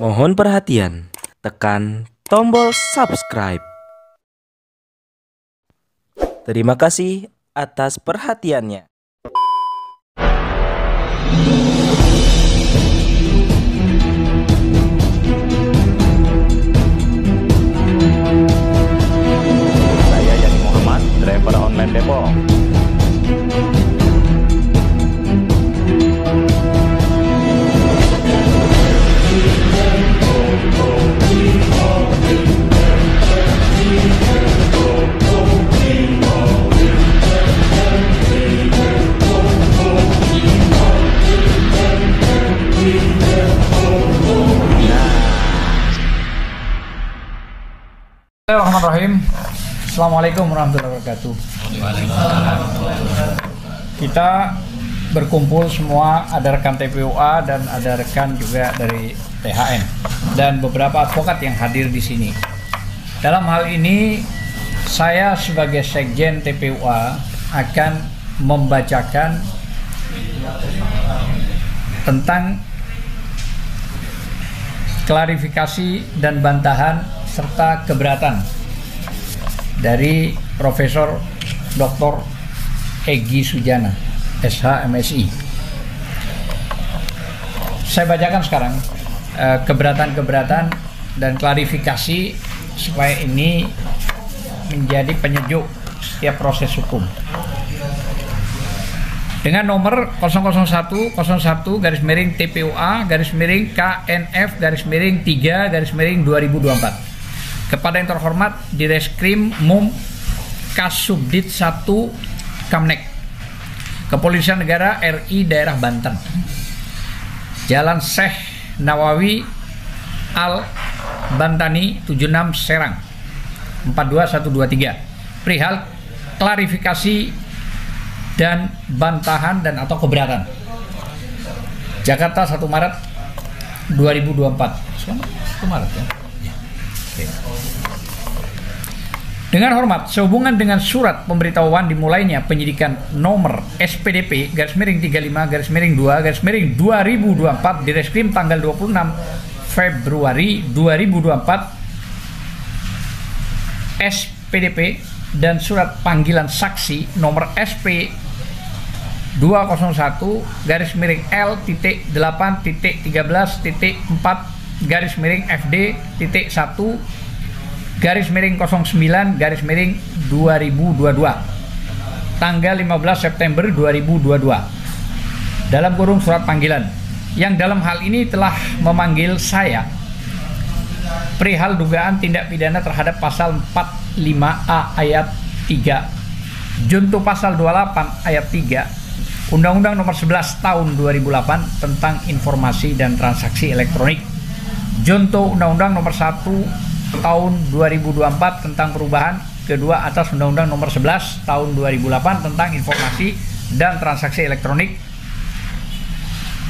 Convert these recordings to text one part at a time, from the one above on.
Mohon perhatian, tekan tombol subscribe. Terima kasih atas perhatiannya. Saya Yani Muhammad, driver online Depok. Bismillahirrahmanirrahim. Assalamualaikum warahmatullahi wabarakatuh. Kita berkumpul semua, ada rekan TPUA dan ada rekan juga dari THN dan beberapa advokat yang hadir di sini. Dalam hal ini saya sebagai Sekjen TPUA akan membacakan tentang klarifikasi dan bantahan serta keberatan dari Profesor Dr. Egy Sujana, SH MSI. Saya bacakan sekarang keberatan-keberatan dan klarifikasi supaya ini menjadi penyejuk setiap proses hukum. Dengan nomor 001-TPUA-KNF-3-2024 kepada yang terhormat Direskrim Mum Kasubdit 1 Kamnek Kepolisian Negara RI Daerah Banten, Jalan Syekh Nawawi Al Bantani 76 Serang 42123, perihal klarifikasi dan bantahan dan atau keberatan. Jakarta 1 Maret 2024. 1 Maret ya. Oke. Dengan hormat, sehubungan dengan surat pemberitahuan dimulainya penyidikan nomor SPDP _35_2_2024 Direskrim tanggal 26 Februari 2024 SPDP dan surat panggilan saksi nomor SP 201-L-8.13.4-FD-8-FD-T1-09-2022 tanggal 15 September 2022 dalam kurung surat panggilan yang dalam hal ini telah memanggil saya perihal dugaan tindak pidana terhadap pasal 45A ayat 3 junto pasal 28 ayat 3 Undang-Undang Nomor 11 Tahun 2008 tentang Informasi dan Transaksi Elektronik, junto Undang-Undang Nomor 1 Tahun 2024 tentang perubahan kedua atas Undang-Undang Nomor 11 Tahun 2008 tentang Informasi dan Transaksi Elektronik,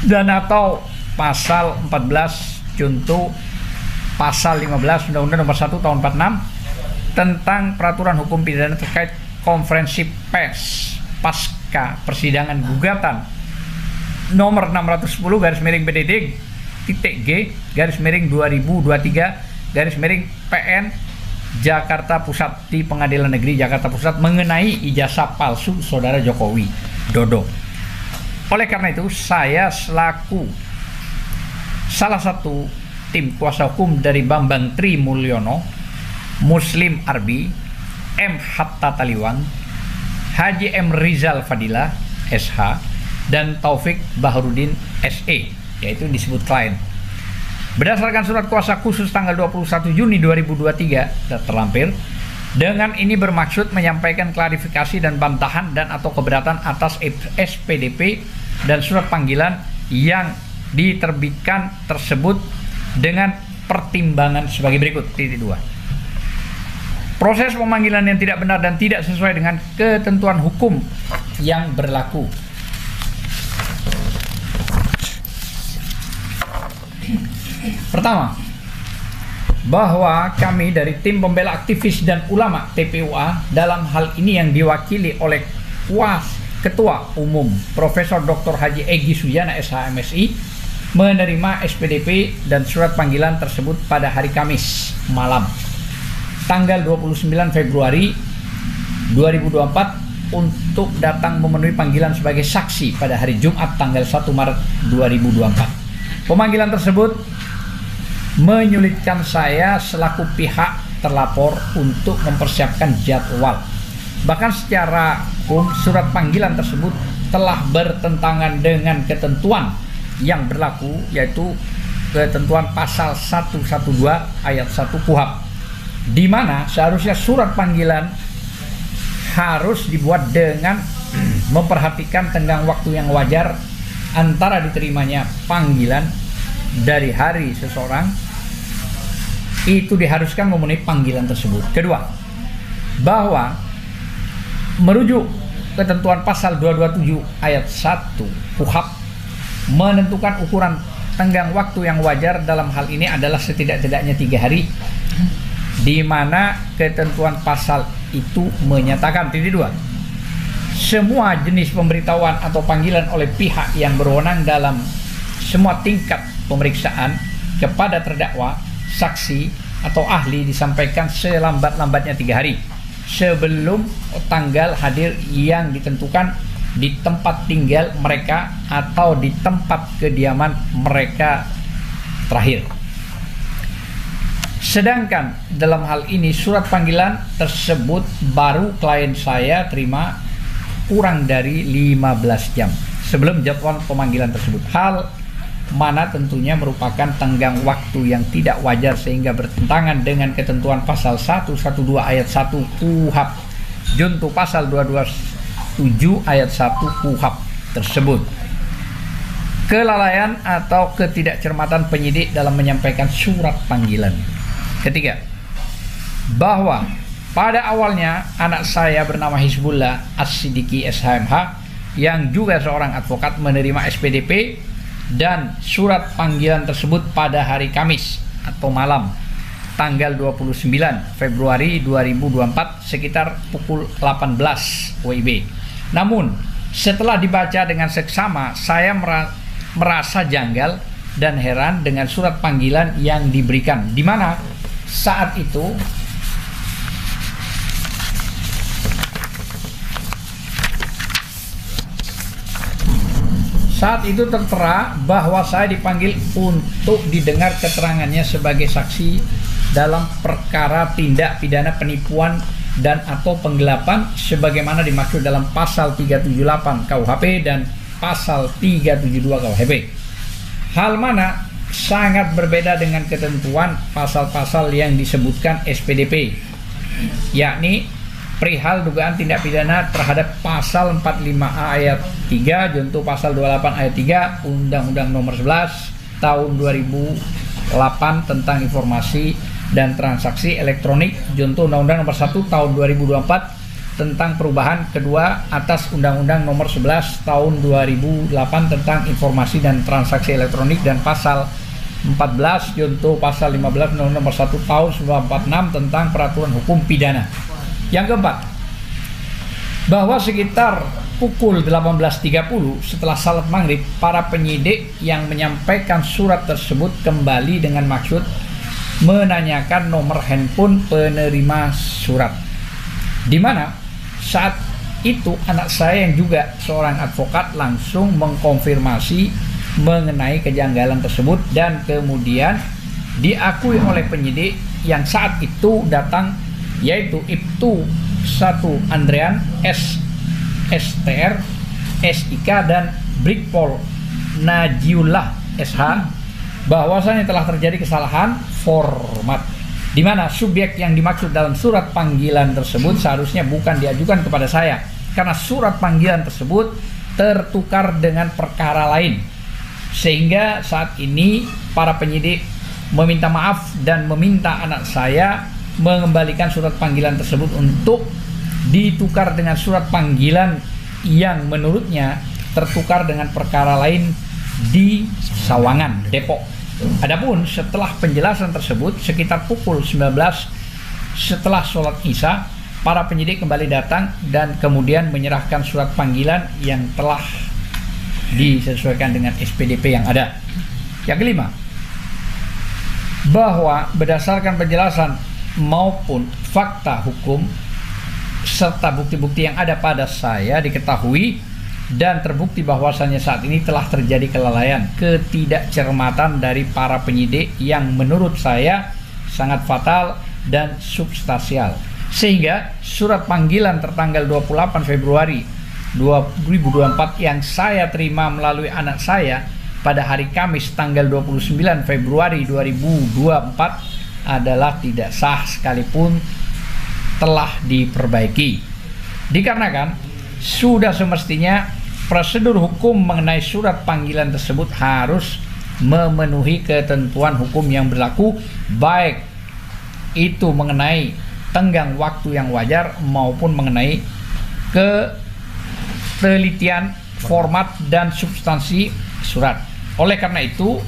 dan atau pasal 14 junto pasal 15 Undang-Undang Nomor 1 Tahun 46 tentang peraturan hukum pidana terkait konferensi pers pasca persidangan gugatan nomor 610-G-2023-PN Jakarta Pusat di Pengadilan Negeri Jakarta Pusat mengenai ijazah palsu Saudara Jokowi Dodo. Oleh karena itu, saya selaku salah satu tim kuasa hukum dari Bambang Tri Mulyono, Muslim Arbi, M. Hatta Taliwang, Haji M. Rizal Fadila, SH, dan Taufik Baharudin, SE, yaitu disebut klien. Berdasarkan surat kuasa khusus tanggal 21 Juni 2023 terlampir, dengan ini bermaksud menyampaikan klarifikasi dan bantahan dan atau keberatan atas SPDP dan surat panggilan yang diterbitkan tersebut dengan pertimbangan sebagai berikut. Titik 2. Proses pemanggilan yang tidak benar dan tidak sesuai dengan ketentuan hukum yang berlaku. Pertama, bahwa kami dari tim pembela aktivis dan ulama TPUA dalam hal ini yang diwakili oleh Ketua Umum Profesor Dr. Haji Egy Sujana SH MSI menerima SPDP dan surat panggilan tersebut pada hari Kamis malam tanggal 29 Februari 2024 untuk datang memenuhi panggilan sebagai saksi pada hari Jumat tanggal 1 Maret 2024. Pemanggilan tersebut menyulitkan saya selaku pihak terlapor untuk mempersiapkan jadwal. Bahkan secara hukum surat panggilan tersebut telah bertentangan dengan ketentuan yang berlaku, yaitu ketentuan pasal 112 ayat 1 KUHP, di mana seharusnya surat panggilan harus dibuat dengan memperhatikan tenggang waktu yang wajar antara diterimanya panggilan dari hari seseorang itu diharuskan memenuhi panggilan tersebut. Kedua, bahwa merujuk ketentuan pasal 227 ayat 1 KUHP menentukan ukuran tenggang waktu yang wajar dalam hal ini adalah setidak-tidaknya 3 hari, di mana ketentuan pasal itu menyatakan semua jenis pemberitahuan atau panggilan oleh pihak yang berwenang dalam semua tingkat pemeriksaan kepada terdakwa, saksi, atau ahli disampaikan selambat-lambatnya 3 hari sebelum tanggal hadir yang ditentukan di tempat tinggal mereka atau di tempat kediaman mereka terakhir. Sedangkan dalam hal ini surat panggilan tersebut baru klien saya terima kurang dari 15 jam sebelum jadwal pemanggilan tersebut. Hal mana tentunya merupakan tenggang waktu yang tidak wajar sehingga bertentangan dengan ketentuan pasal 112 ayat 1 KUHP junto pasal 227 ayat 1 KUHP tersebut. Kelalaian atau ketidakcermatan penyidik dalam menyampaikan surat panggilan. Ketiga, bahwa pada awalnya anak saya bernama Hizbullah As-Siddiqi SHMH yang juga seorang advokat menerima SPDP dan surat panggilan tersebut pada hari Kamis atau malam tanggal 29 Februari 2024 sekitar pukul 18 WIB. Namun setelah dibaca dengan seksama, saya merasa janggal dan heran dengan surat panggilan yang diberikan, di mana saat itu tertera bahwa saya dipanggil untuk didengar keterangannya sebagai saksi dalam perkara tindak pidana penipuan dan atau penggelapan sebagaimana dimaksud dalam pasal 378 KUHP dan pasal 372 KUHP. Hal mana sangat berbeda dengan ketentuan pasal-pasal yang disebutkan SPDP, yakni perihal dugaan tindak pidana terhadap pasal 45A ayat 3 junto pasal 28 ayat 3 Undang-Undang Nomor 11 Tahun 2008 tentang informasi dan transaksi elektronik junto Undang-Undang Nomor 1 Tahun 2024 tentang perubahan kedua atas Undang-Undang Nomor 11 Tahun 2008 tentang informasi dan transaksi elektronik dan pasal 14 junto pasal 15 Undang-Undang Nomor 1 Tahun 1946 tentang peraturan hukum pidana. Yang keempat, bahwa sekitar pukul 18.30 setelah salat maghrib, para penyidik yang menyampaikan surat tersebut kembali dengan maksud menanyakan nomor handphone penerima surat, di mana saat itu anak saya yang juga seorang advokat langsung mengkonfirmasi mengenai kejanggalan tersebut dan kemudian diakui oleh penyidik yang saat itu datang, yaitu Ibtu 1 Andrean STR SIK dan Brigpol Najiullah SH bahwasanya telah terjadi kesalahan format, di mana subjek yang dimaksud dalam surat panggilan tersebut seharusnya bukan diajukan kepada saya karena surat panggilan tersebut tertukar dengan perkara lain, sehingga saat ini para penyidik meminta maaf dan meminta anak saya mengembalikan surat panggilan tersebut untuk ditukar dengan surat panggilan yang menurutnya tertukar dengan perkara lain di Sawangan, Depok. Adapun setelah penjelasan tersebut sekitar pukul 19 setelah sholat Isya, para penyidik kembali datang dan kemudian menyerahkan surat panggilan yang telah disesuaikan dengan SPDP yang ada. Yang kelima, bahwa berdasarkan penjelasan maupun fakta hukum serta bukti-bukti yang ada pada saya diketahui dan terbukti bahwasannya saat ini telah terjadi kelalaian, ketidakcermatan dari para penyidik yang menurut saya sangat fatal dan substansial, sehingga surat panggilan tertanggal 28 Februari 2024 yang saya terima melalui anak saya pada hari Kamis tanggal 29 Februari 2024 adalah tidak sah sekalipun telah diperbaiki. Dikarenakan sudah semestinya prosedur hukum mengenai surat panggilan tersebut harus memenuhi ketentuan hukum yang berlaku, baik itu mengenai tenggang waktu yang wajar maupun mengenai ketelitian, format, dan substansi surat. Oleh karena itu,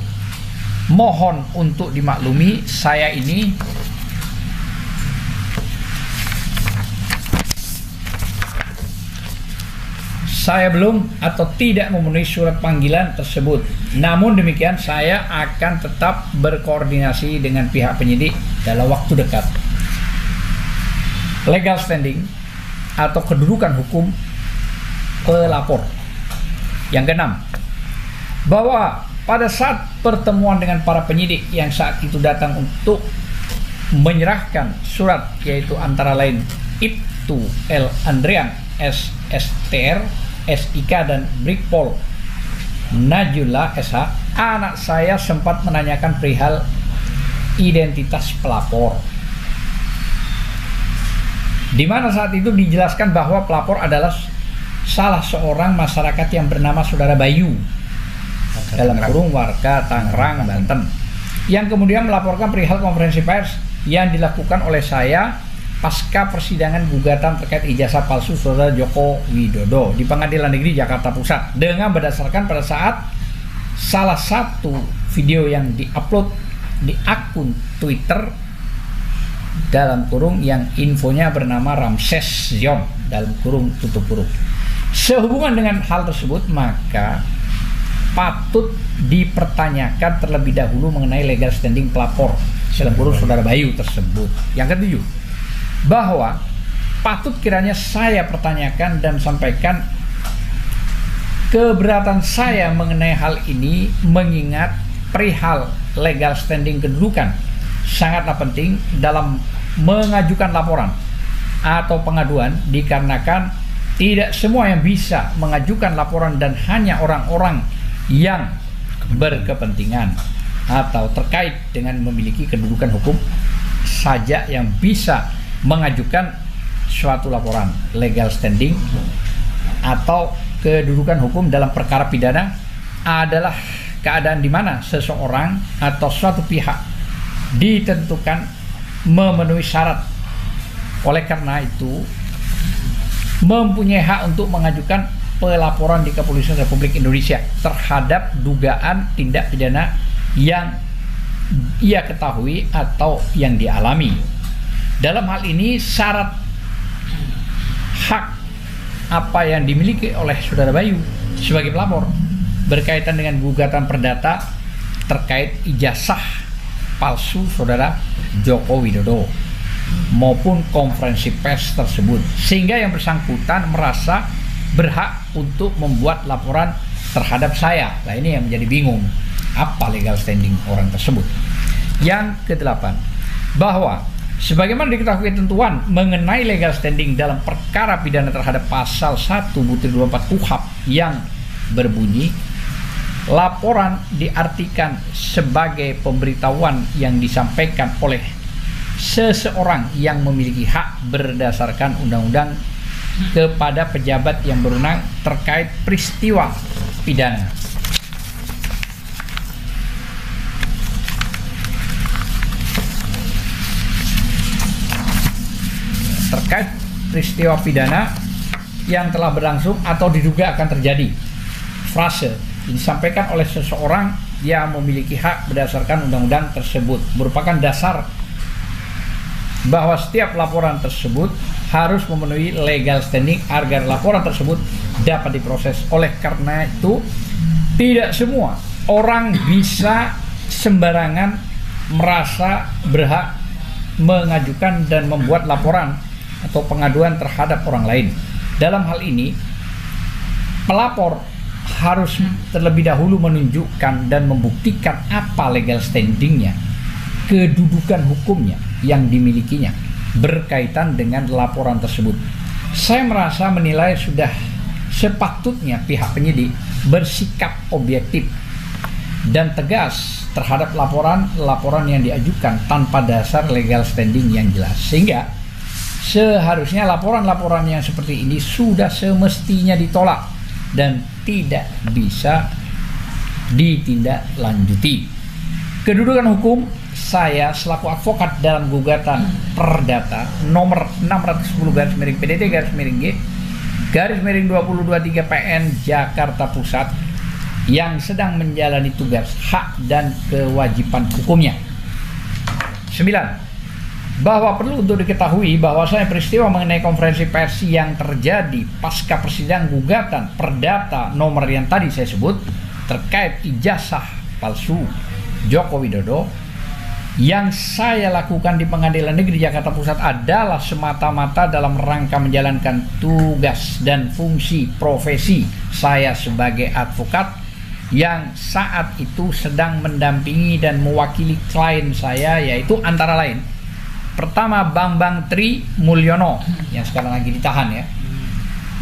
mohon untuk dimaklumi saya ini belum atau tidak memenuhi surat panggilan tersebut. Namun demikian, saya akan tetap berkoordinasi dengan pihak penyidik dalam waktu dekat. Legal standing atau kedudukan hukum pelapor. Yang keenam, bahwa pada saat pertemuan dengan para penyidik yang saat itu datang untuk menyerahkan surat, yaitu antara lain Ibtu L. Andrian SSTR SIK dan Brigpol Najullah SH, anak saya sempat menanyakan perihal identitas pelapor, di mana saat itu dijelaskan bahwa pelapor adalah salah seorang masyarakat yang bernama Saudara Bayu, dalam kurung warga Tangerang, Banten, yang kemudian melaporkan perihal konferensi pers yang dilakukan oleh saya pasca persidangan gugatan terkait ijazah palsu Saudara Joko Widodo di Pengadilan Negeri Jakarta Pusat, dengan berdasarkan pada saat salah satu video yang diupload di akun Twitter dalam kurung yang infonya bernama Ramses Zion dalam kurung tutup kurung. Sehubungan dengan hal tersebut, maka patut dipertanyakan terlebih dahulu mengenai legal standing pelapor dalam kurung Saudara Bayu tersebut. Yang ketujuh, bahwa patut kiranya saya pertanyakan dan sampaikan keberatan saya mengenai hal ini, mengingat perihal legal standing kedudukan sangatlah penting dalam mengajukan laporan atau pengaduan, dikarenakan tidak semua yang bisa mengajukan laporan dan hanya orang-orang yang berkepentingan atau terkait dengan memiliki kedudukan hukum saja yang bisa mengajukan suatu laporan. Legal standing atau kedudukan hukum dalam perkara pidana adalah keadaan di mana seseorang atau suatu pihak ditentukan memenuhi syarat, oleh karena itu mempunyai hak untuk mengajukan pelaporan di Kepolisian Republik Indonesia terhadap dugaan tindak pidana yang ia ketahui atau yang dialami. Dalam hal ini, syarat hak apa yang dimiliki oleh Saudara Bayu sebagai pelapor berkaitan dengan gugatan perdata terkait ijazah palsu Saudara Joko Widodo maupun konferensi pers tersebut, sehingga yang bersangkutan merasa berhak untuk membuat laporan terhadap saya. Nah, ini yang menjadi bingung, apa legal standing orang tersebut. Yang kedelapan, bahwa sebagaimana diketahui ketentuan mengenai legal standing dalam perkara pidana terhadap pasal 1/24 KUHP yang berbunyi, laporan diartikan sebagai pemberitahuan yang disampaikan oleh seseorang yang memiliki hak berdasarkan undang-undang kepada pejabat yang berwenang terkait peristiwa pidana. Terkait peristiwa pidana yang telah berlangsung atau diduga akan terjadi. Frase disampaikan oleh seseorang yang memiliki hak berdasarkan undang-undang tersebut merupakan dasar bahwa setiap laporan tersebut harus memenuhi legal standing agar laporan tersebut dapat diproses. Oleh karena itu, tidak semua orang bisa sembarangan merasa berhak mengajukan dan membuat laporan atau pengaduan terhadap orang lain. Dalam hal ini, pelapor harus terlebih dahulu menunjukkan dan membuktikan apa legal standingnya, kedudukan hukumnya yang dimilikinya berkaitan dengan laporan tersebut. Saya merasa menilai sudah sepatutnya pihak penyidik bersikap objektif dan tegas terhadap laporan yang diajukan tanpa dasar legal standing yang jelas, sehingga seharusnya laporan-laporan yang seperti ini sudah semestinya ditolak dan tidak bisa ditindaklanjuti. Kedudukan hukum saya selaku advokat dalam gugatan perdata nomor 610/PDT-G/2023 PN Jakarta Pusat yang sedang menjalani tugas hak dan kewajiban hukumnya. 9. Bahwa perlu untuk diketahui bahwasanya peristiwa mengenai konferensi pers yang terjadi pasca persidangan gugatan perdata nomor yang tadi saya sebut terkait ijazah palsu Joko Widodo yang saya lakukan di Pengadilan Negeri Jakarta Pusat adalah semata-mata dalam rangka menjalankan tugas dan fungsi profesi saya sebagai advokat yang saat itu sedang mendampingi dan mewakili klien saya, yaitu antara lain pertama Bambang Tri Mulyono yang sekarang lagi ditahan ya.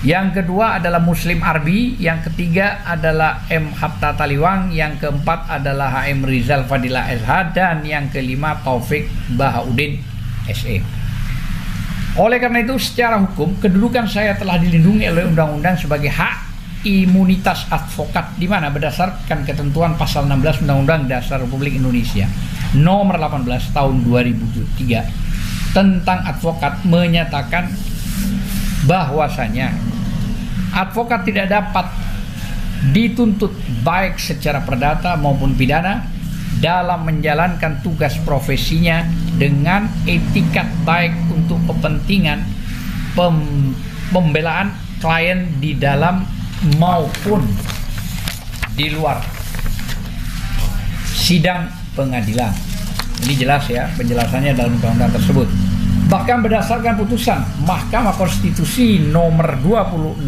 Yang kedua adalah Muslim Arbi, yang ketiga adalah M. Hatta Taliwang, yang keempat adalah HM Rizal Fadila SH, dan yang kelima Taufik Bahaudin SE. Oleh karena itu, secara hukum, kedudukan saya telah dilindungi oleh undang-undang sebagai hak imunitas advokat, di mana berdasarkan ketentuan pasal 16 Undang-Undang Dasar Republik Indonesia nomor 18 tahun 2003 tentang advokat menyatakan bahwasanya advokat tidak dapat dituntut baik secara perdata maupun pidana dalam menjalankan tugas profesinya dengan etikat baik untuk kepentingan pembelaan klien di dalam maupun di luar sidang pengadilan. Ini jelas ya penjelasannya dalam undang-undang tersebut. Bahkan berdasarkan putusan Mahkamah Konstitusi nomor 26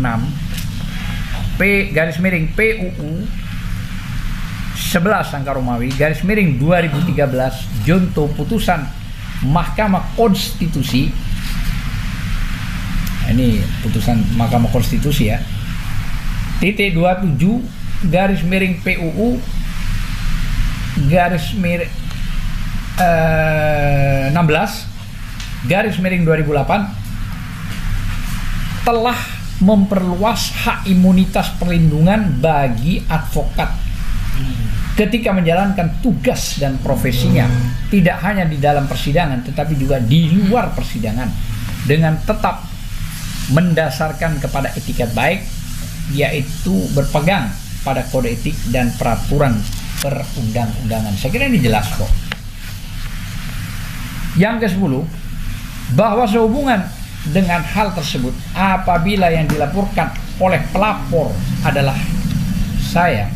P/PUU 11 angka Romawi /2013 junto putusan Mahkamah Konstitusi. Ini putusan Mahkamah Konstitusi ya. Titik 27 /PUU 16/2008 telah memperluas hak imunitas perlindungan bagi advokat ketika menjalankan tugas dan profesinya, tidak hanya di dalam persidangan tetapi juga di luar persidangan, dengan tetap mendasarkan kepada etikat baik, yaitu berpegang pada kode etik dan peraturan perundang-undangan. Saya kira ini jelas kok. Yang ke-10, bahwa sehubungan dengan hal tersebut, apabila yang dilaporkan oleh pelapor adalah saya,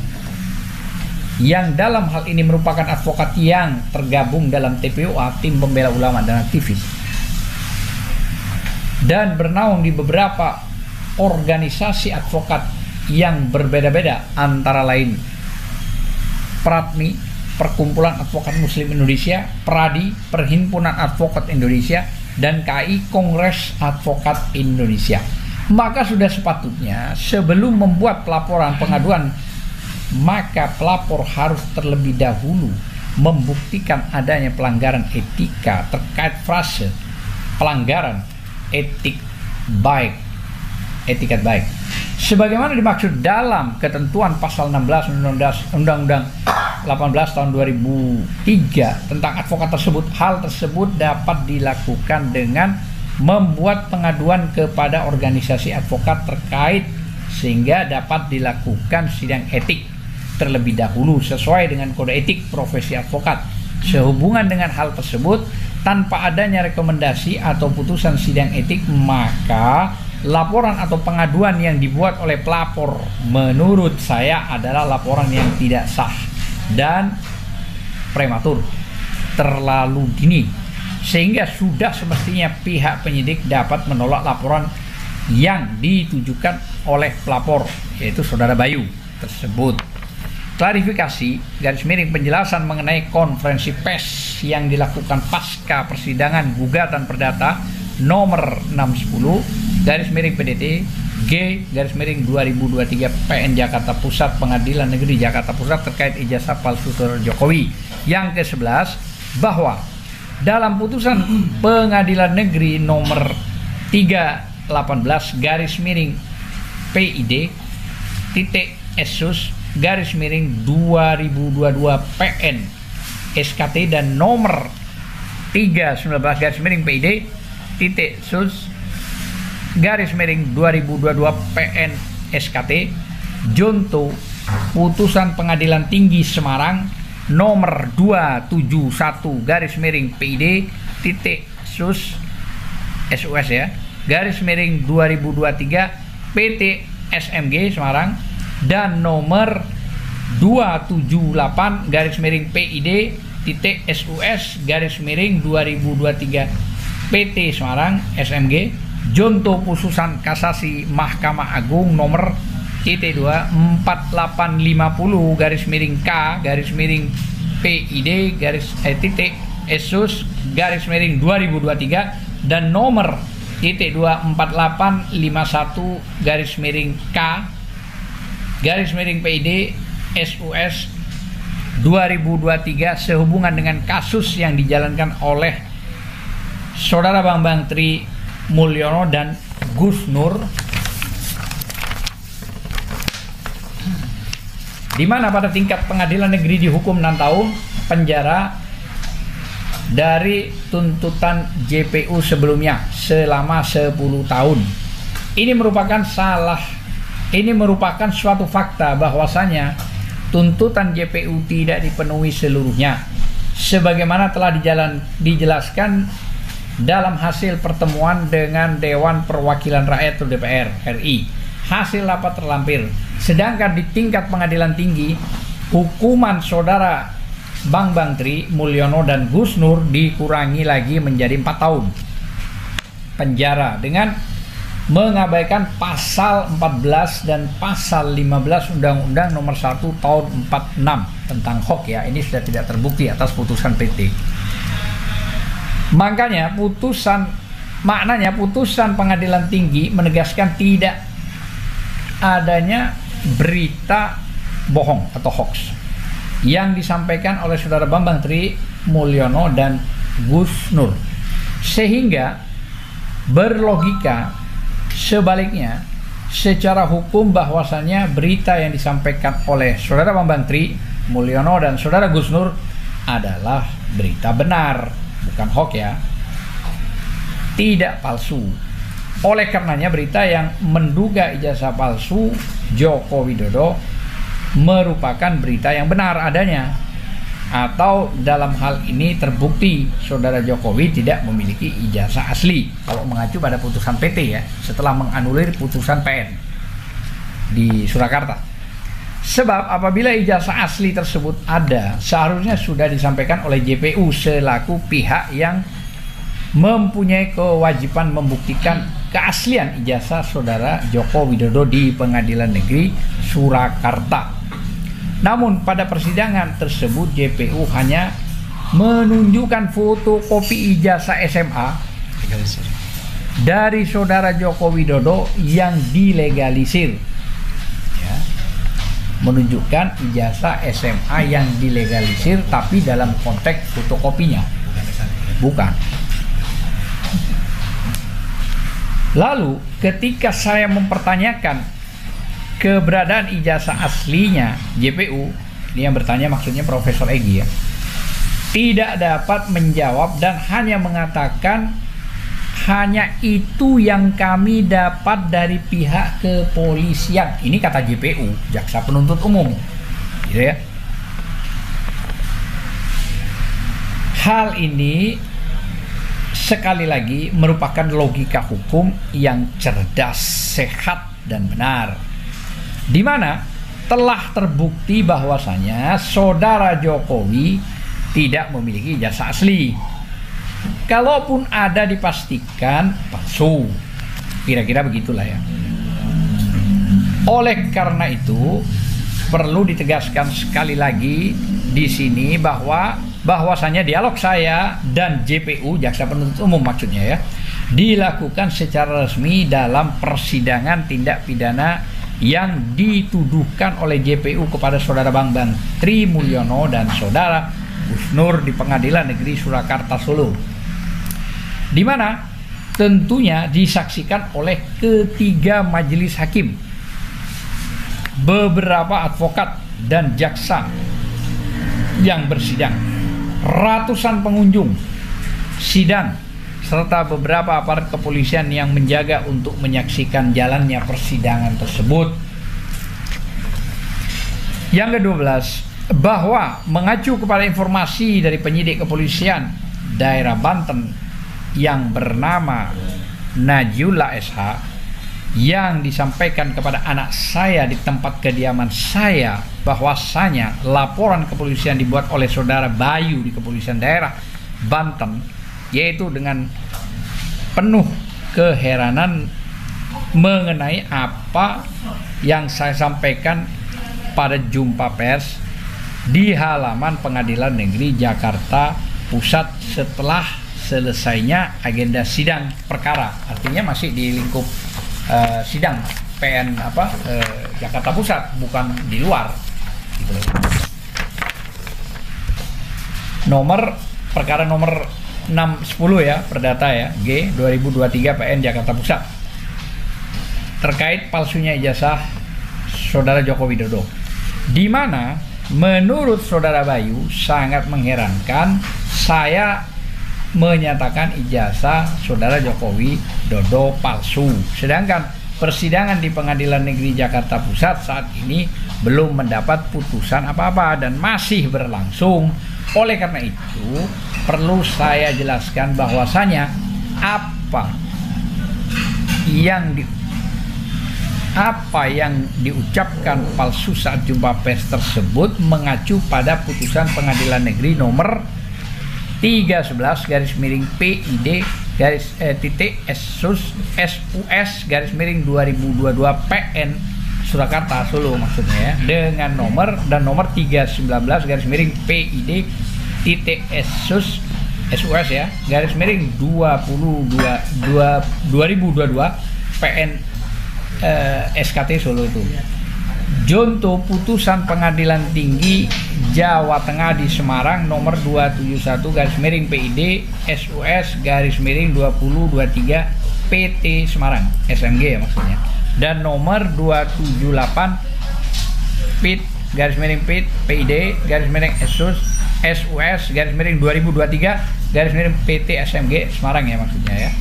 yang dalam hal ini merupakan advokat yang tergabung dalam TPUA, Tim Pembela Ulama dan Aktivis, dan bernaung di beberapa organisasi advokat yang berbeda-beda, antara lain Pratmi, Perkumpulan Advokat Muslim Indonesia, Pradi, Perhimpunan Advokat Indonesia, dan KI, Kongres Advokat Indonesia. Maka sudah sepatutnya sebelum membuat pelaporan pengaduan, maka pelapor harus terlebih dahulu membuktikan adanya pelanggaran etika terkait frase pelanggaran etikat baik sebagaimana dimaksud dalam ketentuan pasal 16 Undang-Undang 18 tahun 2003 tentang advokat tersebut. Hal tersebut dapat dilakukan dengan membuat pengaduan kepada organisasi advokat terkait sehingga dapat dilakukan sidang etik terlebih dahulu sesuai dengan kode etik profesi advokat. Sehubungan dengan hal tersebut, tanpa adanya rekomendasi atau putusan sidang etik, maka laporan atau pengaduan yang dibuat oleh pelapor menurut saya adalah laporan yang tidak sah. dan prematur, terlalu dini, sehingga sudah semestinya pihak penyidik dapat menolak laporan yang ditujukan oleh pelapor, yaitu saudara Bayu tersebut. Klarifikasi _penjelasan mengenai konferensi pers yang dilakukan pasca persidangan gugatan perdata nomor 610 PDT G_2023 PN Jakarta Pusat Pengadilan Negeri Jakarta Pusat terkait ijazah palsu saudara Jokowi. Yang ke-11, bahwa dalam putusan Pengadilan Negeri nomor 318/PID /SUS_2022 PN SKT dan nomor 319/PID /SUS_2022 PN SKT Jonto putusan Pengadilan Tinggi Semarang nomor 271/PID /SUS ya /2023 PT SMG Semarang dan nomor 278/PID /SUS_2023 PT Semarang SMG Jonto putusan kasasi Mahkamah Agung nomor T2 4850/K/PID /SUS_2023 dan nomor T2 4851/K/PID SUS_2023 sehubungan dengan kasus yang dijalankan oleh saudara Bambang Tri Mulyono dan Gus Nur, di mana pada tingkat pengadilan negeri dihukum 6 tahun penjara dari tuntutan JPU sebelumnya selama 10 tahun. Ini merupakan suatu fakta bahwasanya tuntutan JPU tidak dipenuhi seluruhnya sebagaimana telah dijelaskan dalam hasil pertemuan dengan Dewan Perwakilan Rakyat atau DPR RI. Hasil rapat terlampir. Sedangkan di tingkat pengadilan tinggi, hukuman saudara Bambang Tri Mulyono dan Gus Nur dikurangi lagi menjadi 4 tahun penjara dengan mengabaikan pasal 14 dan pasal 15 Undang-Undang nomor 1 tahun 46 tentang hoax ya. Ini sudah tidak terbukti atas putusan PT. Maknanya putusan pengadilan tinggi menegaskan tidak adanya berita bohong atau hoax yang disampaikan oleh saudara Bambang Tri Mulyono dan Gus Nur, sehingga berlogika sebaliknya secara hukum bahwasannya berita yang disampaikan oleh saudara Bambang Tri Mulyono dan saudara Gus Nur adalah berita benar, bukan hoax ya, tidak palsu. Oleh karenanya berita yang menduga ijazah palsu Joko Widodo merupakan berita yang benar adanya, atau dalam hal ini terbukti saudara Jokowi tidak memiliki ijazah asli kalau mengacu pada putusan PT ya, setelah menganulir putusan PN di Surakarta. Sebab apabila ijazah asli tersebut ada, seharusnya sudah disampaikan oleh JPU selaku pihak yang mempunyai kewajiban membuktikan keaslian ijazah saudara Joko Widodo di Pengadilan Negeri Surakarta. Namun pada persidangan tersebut JPU hanya menunjukkan fotokopi ijazah SMA dari saudara Joko Widodo yang dilegalisir ya, menunjukkan ijazah SMA yang dilegalisir tapi dalam konteks fotokopinya bukan. Lalu ketika saya mempertanyakan keberadaan ijazah aslinya JPU, ini yang bertanya maksudnya Profesor Egy ya, tidak dapat menjawab dan hanya mengatakan hanya itu yang kami dapat dari pihak kepolisian. Ini kata JPU, Jaksa Penuntut Umum, gitu ya. Hal ini sekali lagi merupakan logika hukum yang cerdas, sehat, dan benar, di mana telah terbukti bahwasanya saudara Jokowi tidak memiliki ijazah asli. Kalaupun ada dipastikan palsu. Kira-kira begitulah ya. Oleh karena itu perlu ditegaskan sekali lagi di sini bahwasanya dialog saya dan JPU, Jaksa Penuntut Umum maksudnya ya, dilakukan secara resmi dalam persidangan tindak pidana yang dituduhkan oleh JPU kepada saudara Bambang Trimulyono dan saudara Gus Nur di Pengadilan Negeri Surakarta Solo, di mana tentunya disaksikan oleh ketiga majelis hakim, beberapa advokat dan jaksa yang bersidang, ratusan pengunjung sidang, serta beberapa aparat kepolisian yang menjaga untuk menyaksikan jalannya persidangan tersebut. Yang ke-12, bahwa mengacu kepada informasi dari penyidik kepolisian daerah Banten yang bernama Najula SH yang disampaikan kepada anak saya di tempat kediaman saya, bahwasanya laporan kepolisian dibuat oleh saudara Bayu di kepolisian daerah Banten, yaitu dengan penuh keheranan mengenai apa yang saya sampaikan pada jumpa pers di halaman Pengadilan Negeri Jakarta Pusat setelah selesainya agenda sidang perkara, artinya masih di lingkup sidang PN Jakarta Pusat, bukan di luar gitu. Perkara nomor 610 ya, perdata ya, G 2023 PN Jakarta Pusat, terkait palsunya ijazah saudara Joko Widodo, di mana menurut saudara Bayu sangat mengherankan saya menyatakan ijazah saudara Joko Widodo palsu, sedangkan persidangan di Pengadilan Negeri Jakarta Pusat saat ini belum mendapat putusan apa-apa dan masih berlangsung. Oleh karena itu perlu saya jelaskan bahwasanya apa yang diucapkan palsu saat jumpa pers tersebut mengacu pada putusan Pengadilan Negeri nomor 311/PID SUS 2022 PN Surakarta Solo maksudnya ya, dengan nomor 319/PID SUS ya /2022 PN SKT Solo itu. Junto putusan Pengadilan Tinggi Jawa Tengah di Semarang nomor 271/PID SUS /2023 PT Semarang SMG ya maksudnya, dan nomor 278 PID SUS 2023 PT SMG Semarang ya maksudnya ya.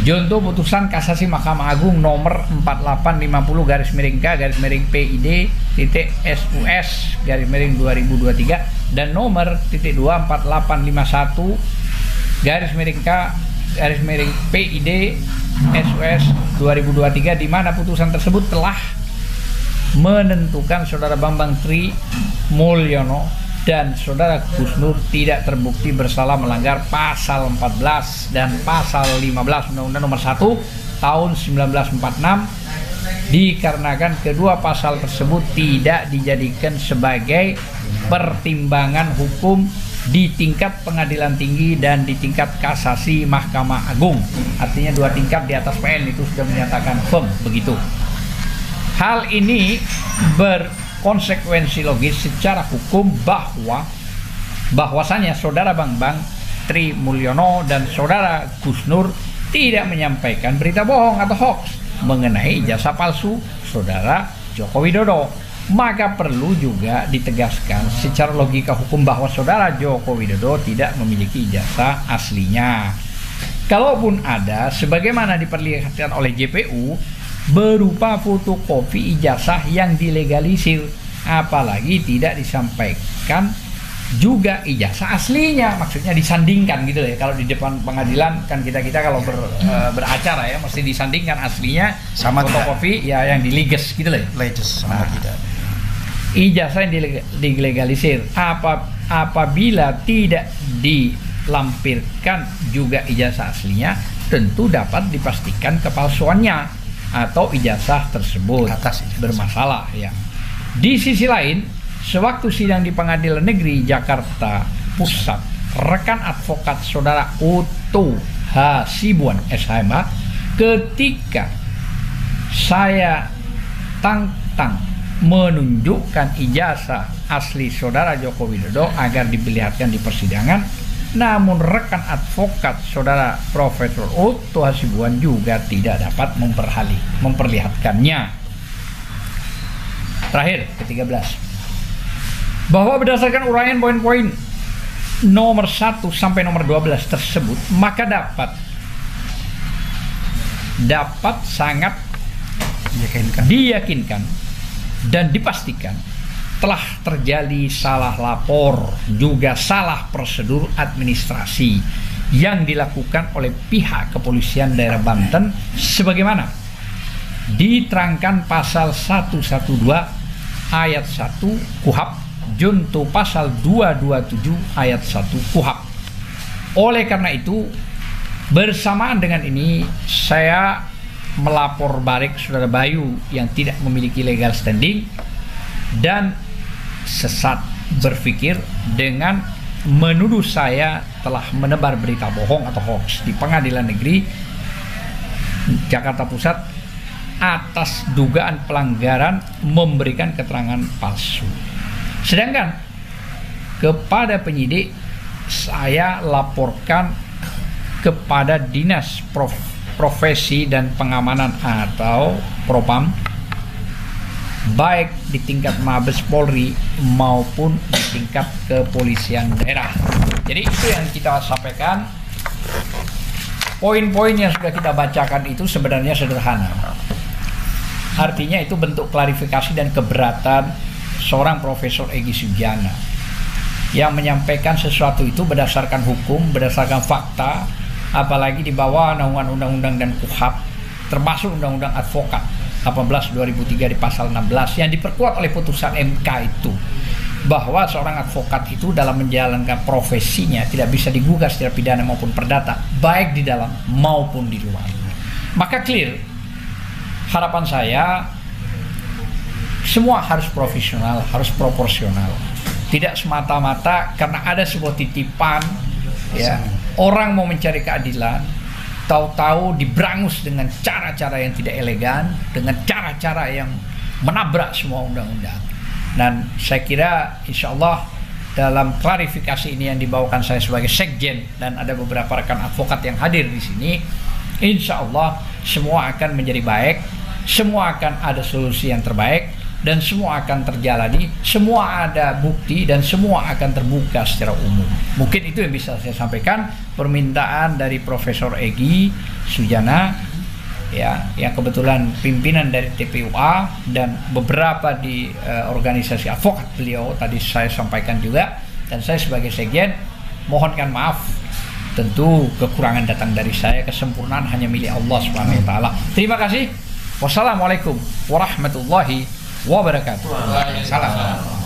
Junto putusan kasasi Mahkamah Agung nomor 4850/K/PID SUS 2023 dan nomor 24851/K/PID SUS 2023, di mana putusan tersebut telah menentukan saudara Bambang Trimulyono dan saudara Gus Nur tidak terbukti bersalah melanggar pasal 14 dan pasal 15 Undang-Undang Nomor 1 Tahun 1946, dikarenakan kedua pasal tersebut tidak dijadikan sebagai pertimbangan hukum di tingkat pengadilan tinggi dan di tingkat kasasi Mahkamah Agung. Artinya dua tingkat di atas PN itu sudah menyatakan firm begitu. Hal ini berkonsekuensi logis secara hukum bahwasanya saudara Bambang Trimulyono dan saudara Gus Nur tidak menyampaikan berita bohong atau hoax mengenai ijazah palsu saudara Joko Widodo. Maka perlu juga ditegaskan secara logika hukum bahwa saudara Joko Widodo tidak memiliki ijazah aslinya. Kalaupun ada, sebagaimana diperlihatkan oleh JPU, berupa fotokopi ijazah yang dilegalisir, apalagi tidak disampaikan juga ijazah aslinya, maksudnya disandingkan gitu ya. Kalau di depan pengadilan kan kita kalau beracara ya mesti disandingkan aslinya sama fotokopi ya yang diliges gitu loh. Leges sama tidak. ijazah yang dilegalisir. Apabila tidak dilampirkan juga ijazah aslinya, tentu dapat dipastikan kepalsuannya atau ijazah tersebut bermasalah ya. Di sisi lain, sewaktu sidang di Pengadilan Negeri Jakarta Pusat, rekan advokat saudara Uto Hasibuan SHMH, ketika saya tantang menunjukkan ijazah asli saudara Joko Widodo agar diperlihatkan di persidangan, namun rekan advokat saudara Profesor Uto Hasibuan juga tidak dapat memperlihatkannya. Terakhir, ke-13, bahwa berdasarkan uraian poin-poin nomor 1 sampai nomor 12 tersebut, maka dapat sangat diyakinkan dan dipastikan telah terjadi salah lapor juga salah prosedur administrasi yang dilakukan oleh pihak kepolisian daerah Banten sebagaimana diterangkan pasal 112 ayat 1 KUHP junto pasal 227 ayat 1 KUHP. Oleh karena itu, bersamaan dengan ini saya melapor balik saudara Bayu yang tidak memiliki legal standing dan sesat berpikir dengan menuduh saya telah menebar berita bohong atau hoax di Pengadilan Negeri Jakarta Pusat atas dugaan pelanggaran memberikan keterangan palsu. Sedangkan kepada penyidik saya laporkan kepada Dinas Profesi dan Pengamanan atau Propam, baik di tingkat Mabes Polri maupun di tingkat kepolisian daerah. Jadi itu yang kita sampaikan. Poin-poin yang sudah kita bacakan itu sebenarnya sederhana. Artinya itu bentuk klarifikasi dan keberatan seorang Profesor Egy Sujana yang menyampaikan sesuatu itu berdasarkan hukum, berdasarkan fakta, apalagi di bawah naungan undang-undang dan KUHP, termasuk undang-undang advokat 18/2003 di pasal 16 yang diperkuat oleh putusan MK itu, bahwa seorang advokat itu dalam menjalankan profesinya tidak bisa digugat secara pidana maupun perdata, baik di dalam maupun di luar. Maka clear, harapan saya semua harus profesional, harus proporsional, tidak semata-mata karena ada sebuah titipan ya, orang mau mencari keadilan, tahu-tahu diberangus dengan cara-cara yang tidak elegan, dengan cara-cara yang menabrak semua undang-undang. Dan saya kira insya Allah dalam klarifikasi ini yang dibawakan saya sebagai sekjen dan ada beberapa rekan advokat yang hadir di sini, insya Allah semua akan menjadi baik, semua akan ada solusi yang terbaik, dan semua akan terjalani, semua ada bukti dan semua akan terbuka secara umum. Mungkin itu yang bisa saya sampaikan. Permintaan dari Profesor Egy Sujana ya, yang kebetulan pimpinan dari TPUA dan beberapa di organisasi advokat beliau tadi saya sampaikan juga, dan saya sebagai sekjen mohonkan maaf. Tentu kekurangan datang dari saya, kesempurnaan hanya milik Allah Subhanahu wa taala. Terima kasih. Wassalamualaikum warahmatullahi wabarakatuh. Waalaikumsalam.